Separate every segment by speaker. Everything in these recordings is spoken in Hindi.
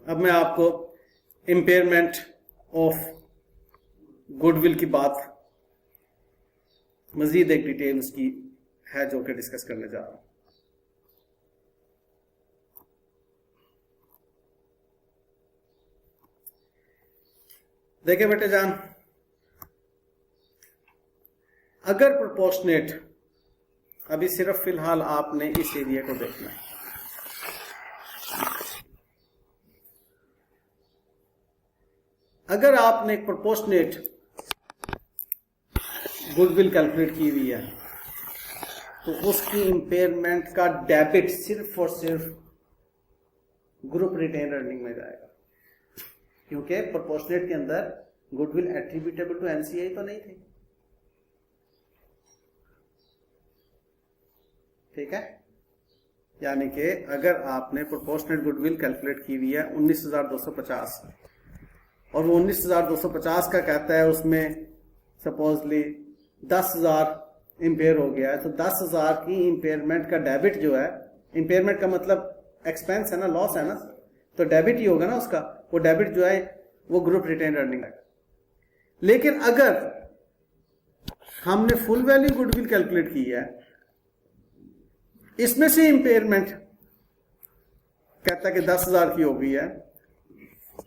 Speaker 1: अब मैं आपको इम्पेयरमेंट ऑफ गुडविल की बात मजीद एक डिटेल्स की है जो कि डिस्कस करने जा रहा हूं। देखिए बेटे जान, अगर प्रोपोर्शनेट, अभी सिर्फ फिलहाल आपने इस एरिया को देखना है, अगर आपने एक प्रोपोर्शनेट गुडविल कैलकुलेट की हुई है तो उसकी इंपेयरमेंट का डेबिट सिर्फ और सिर्फ ग्रुप रिटेन अर्निंग में जाएगा, क्योंकि प्रोपोर्शनेट के अंदर गुडविल एट्रीब्यूटेबल टू एनसीआई तो नहीं थी। ठीक है, यानी कि अगर आपने प्रोपोर्शनेट गुडविल कैलकुलेट की हुई है 19,250 और वो 19,250 का कहता है उसमें सपोजली 10,000 इंपेयर हो गया है, तो 10,000 की इंपेयरमेंट का डेबिट जो है, इंपेयरमेंट का मतलब एक्सपेंस है ना, लॉस है ना, तो डेबिट ही होगा ना उसका, वो डेबिट जो है वो ग्रुप रिटेन अर्निंग है। लेकिन अगर हमने फुल वैल्यू गुडविल कैलकुलेट की है, इसमें से इंपेयरमेंट कहता है कि 10,000 की हो गई है,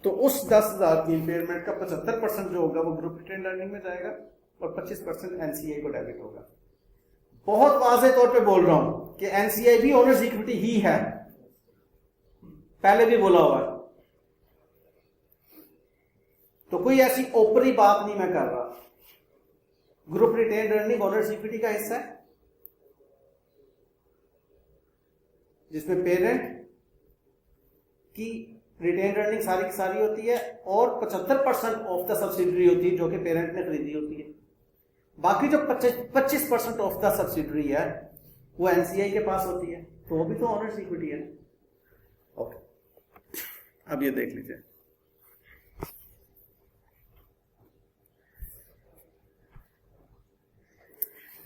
Speaker 1: तो उस 10,000 की इंपेयरमेंट का 75% जो होगा वो ग्रुप रिटेन अर्निंग में जाएगा और 25% एनसीआई को डेबिट होगा। बहुत वाज़ेह तौर पे बोल रहा हूं कि एनसीआई भी ओनर्स इक्विटी ही है, पहले भी बोला हुआ है, तो कोई ऐसी ऊपरी बात नहीं मैं कर रहा। Group retained earning owners equity का हिस्सा है जिसमें पेरेंट की रिटेन अर्निंग सारी की सारी होती है और 75% ऑफ द सब्सिडरी होती है जो कि पेरेंट ने खरीदी होती है। बाकी जो 25% ऑफ द सब्सिडरी है वो एनसीआई के पास होती है, तो वो भी तो ओनर्स इक्विटी है। ओके, अब ये देख लीजिए,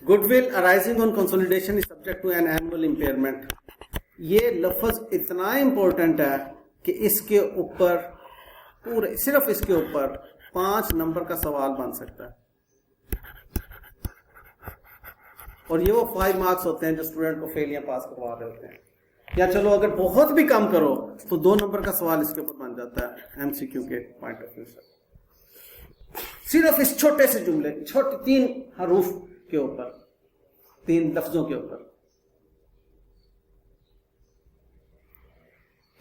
Speaker 1: goodwill arising on consolidation is subject to an annual impairment. ये लफ्ज इतना इंपॉर्टेंट है कि इसके ऊपर पूरे, सिर्फ इसके ऊपर 5 नंबर का सवाल बन सकता है, और ये वो 5 मार्क्स होते हैं जो स्टूडेंट को फेल या पास करवा रहे होते हैं, या चलो अगर बहुत भी कम करो तो 2 नंबर का सवाल इसके ऊपर बन जाता है एमसीक्यू के पॉइंट ऑफ व्यू से, सिर्फ इस छोटे से जुमले, छोटे 3 हरूफ के ऊपर, 3 लफ्जों के ऊपर।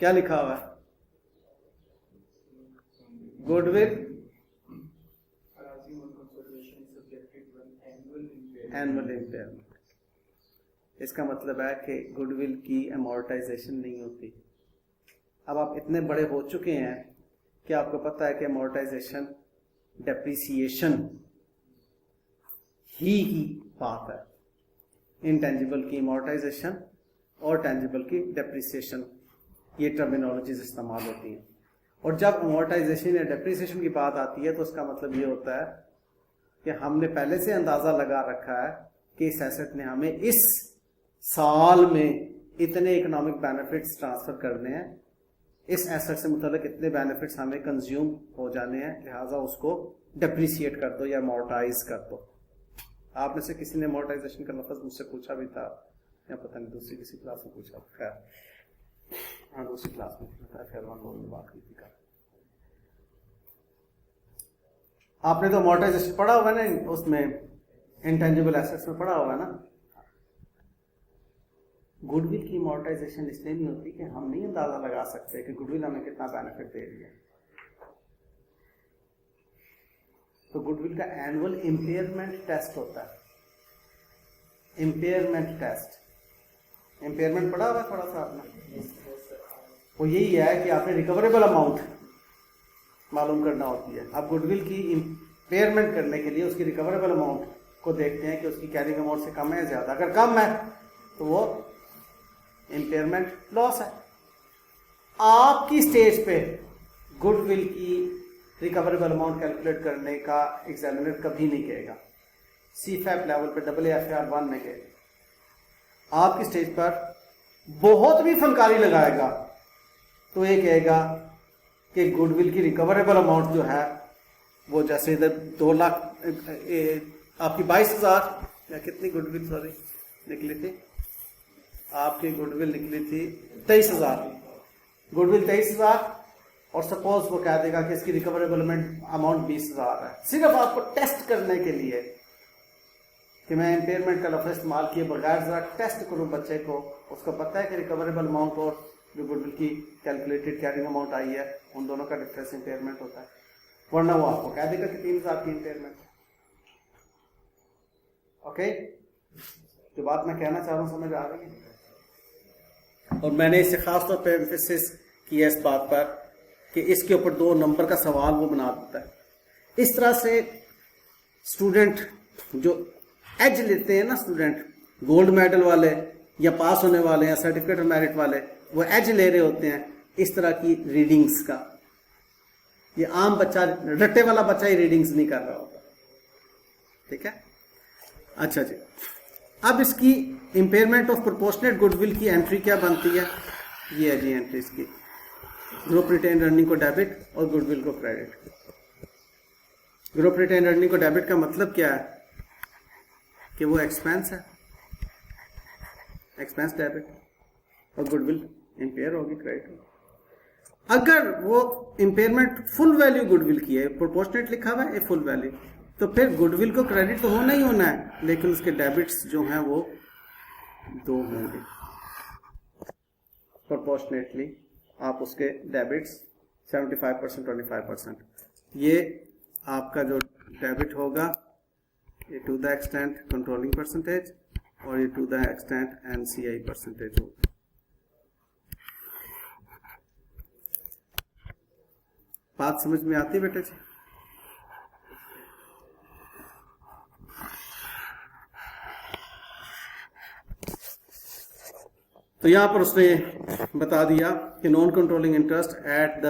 Speaker 1: क्या लिखा हुआ है? Goodwill annual impairment. इसका मतलब है कि गुडविल की अमोर्टाइजेशन नहीं होती। अब आप इतने बड़े हो चुके हैं कि आपको पता है कि अमोर्टाइजेशन डेप्रिसिएशन ही बात है। इनटेंजिबल की अमोर्टाइजेशन और टेंजिबल की डेप्रिसिएशन, ये टर्मिनोलॉजीज इस्तेमाल होती हैं। और जब अमोर्टाइजेशन या डेप्रिसिएशन की बात आती है तो उसका मतलब ये होता है कि हमने पहले से अंदाजा लगा रखा है कि इस एसेट ने हमें इस साल में इतने इकोनॉमिक बेनिफिट्स ट्रांसफर करने हैं, इस एसेट से मुताल्लिक इतने बेनिफिट्स हमें कंज्यूम हो जाने हैं, लिहाजा उसको डेप्रिसिएट कर दो या अमोर्टाइज कर दो। आप में से किसी ने अमोर्टाइजेशन का लफ्ज मुझसे पूछा भी था, या पता नहीं दूसरी किसी क्लास में पूछा, खैर हाँ दूसरी क्लास में खैर बात की थी। आपने तो अमोर्टाइजेशन पढ़ा हुआ है ना, उसमें इंटेंजिबल एसेट्स में पढ़ा हुआ है ना। गुडविल की अमोर्टाइजेशन इसलिए नहीं होती कि हम नहीं अंदाजा लगा सकते कि गुडविल हमें कितना बेनिफिट दे रही है। तो गुडविल का एनुअल इंपेयरमेंट टेस्ट होता है, इंपेयरमेंट टेस्ट। इंपेयरमेंट पढ़ा हुआ थोड़ा सा आपने, वो यही है कि आपने रिकवरेबल अमाउंट मालूम करना होती है। अब गुडविल की इंपेयरमेंट करने के लिए उसकी रिकवरेबल अमाउंट को देखते हैं कि उसकी कैरिंग अमाउंट से कम है या ज्यादा। अगर कम है तो वो इंपेयरमेंट लॉस है। आपकी स्टेज पे गुडविल की रिकवरेबल अमाउंट कैलकुलेट करने का एग्जामिनर कभी नहीं कहेगा, सीफैप लेवल पे AAFR1 में कहेगा। आपकी स्टेज पर बहुत भी फनकारी लगाएगा तो ये कहेगा कि गुडविल की रिकवरेबल अमाउंट जो है वो जैसे इधर 2 लाख आपकी 22,000 या कितनी गुडविल सॉरी निकली थी, आपकी गुडविल निकली थी 23,000, गुडविल 23,000 और सपोज वो कह देगा कि इसकी रिकवरेबल अमाउंट 20,000 है, सिर्फ आपको टेस्ट करने के लिए कि मैं इम्पेयरमेंट का लफ्ज़ इस्तेमाल किए बगैर जरा टेस्ट करूं बच्चे को, उसको पता है कि रिकवरेबल अमाउंट और जो गुडविल की कैलकुलेटेड कैरिंग अमाउंट आई है उन दोनों का डिफरेंस इम्पेयरमेंट होता है, वरना वो आपको कह देगा कि 3,000 की इम्पेयरमेंट। ओके, जो बात मैं कहना चाह रहा हूं समझ आ रही है? और मैंने इसे खासतौर पर एम्फेसिस किया इस बात पर कि इसके ऊपर 2 नंबर का सवाल वो बना देता है। इस तरह से स्टूडेंट जो एज लेते हैं ना, स्टूडेंट गोल्ड मेडल वाले या पास होने वाले या सर्टिफिकेट ऑफ मेरिट वाले, वो एज ले रहे होते हैं इस तरह की रीडिंग्स का। ये आम बच्चा, रट्टे वाला बच्चा ही रीडिंग्स नहीं कर रहा होता। ठीक है, अच्छा जी। अब इसकी इंपेयरमेंट ऑफ प्रोपोर्शनेट गुडविल की एंट्री क्या बनती है? ये है जी एंट्री इसकी, ग्रुप रिटेन अर्निंग को डेबिट और गुडविल को क्रेडिट। ग्रुप रिटेन अर्निंग को डेबिट का मतलब क्या है कि वो एक्सपेंस है, एक्सपेंस डेबिट, और गुडविल इंपेयर होगी, क्रेडिट होगी। अगर वो इंपेयरमेंट फुल वैल्यू गुडविल की है, प्रोपोर्शनेट लिखा हुआ है ये फुल वैल्यू, तो फिर गुडविल को क्रेडिट तो होना ही होना है, लेकिन उसके डेबिट्स जो हैं वो 2 होंगे। प्रोपोर्शनेटली आप उसके डेबिट्स 75% 25%, ये आपका जो डेबिट होगा ये to the extent controlling percentage और ये to the extent NCI percentage होगा। बात समझ में आती है बेटे जी? तो यहां पर उसने बता दिया कि non controlling interest at the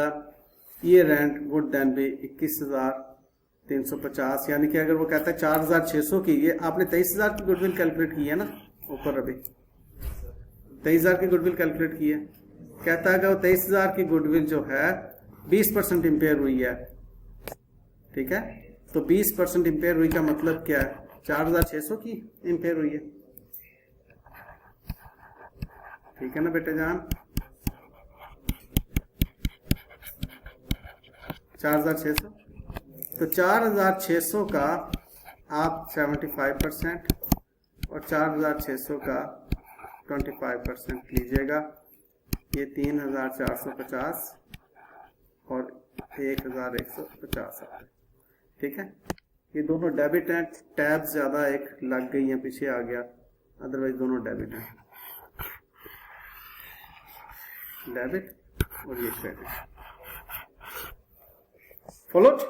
Speaker 1: year end would then be 21,350, यानी कि अगर वो कहता है 4,600 की, ये आपने 23,000 की गुडविल कैलकुलेट की है ना ऊपर, अभी 23,000 की गुडविल कैलकुलेट की है, कहता है कि वो 23,000 की गुडविल जो है 20% इंपेयर हुई है। ठीक है, तो 20% इंपेयर हुई का मतलब क्या है? 4,600 की इंपेयर हुई है। ठीक है ना बेटे जान, 4,600, तो 4,600 का आप 75% और 4,600 का 25% लीजिएगा, ये 3,450 और 1,150 आता है। ठीक है, ये दोनों डेबिट हैं, टैब ज्यादा एक लग गई है, पीछे आ गया, अदरवाइज दोनों डेबिट हैं, डेबिट और ये क्रेडिट। फॉलोड?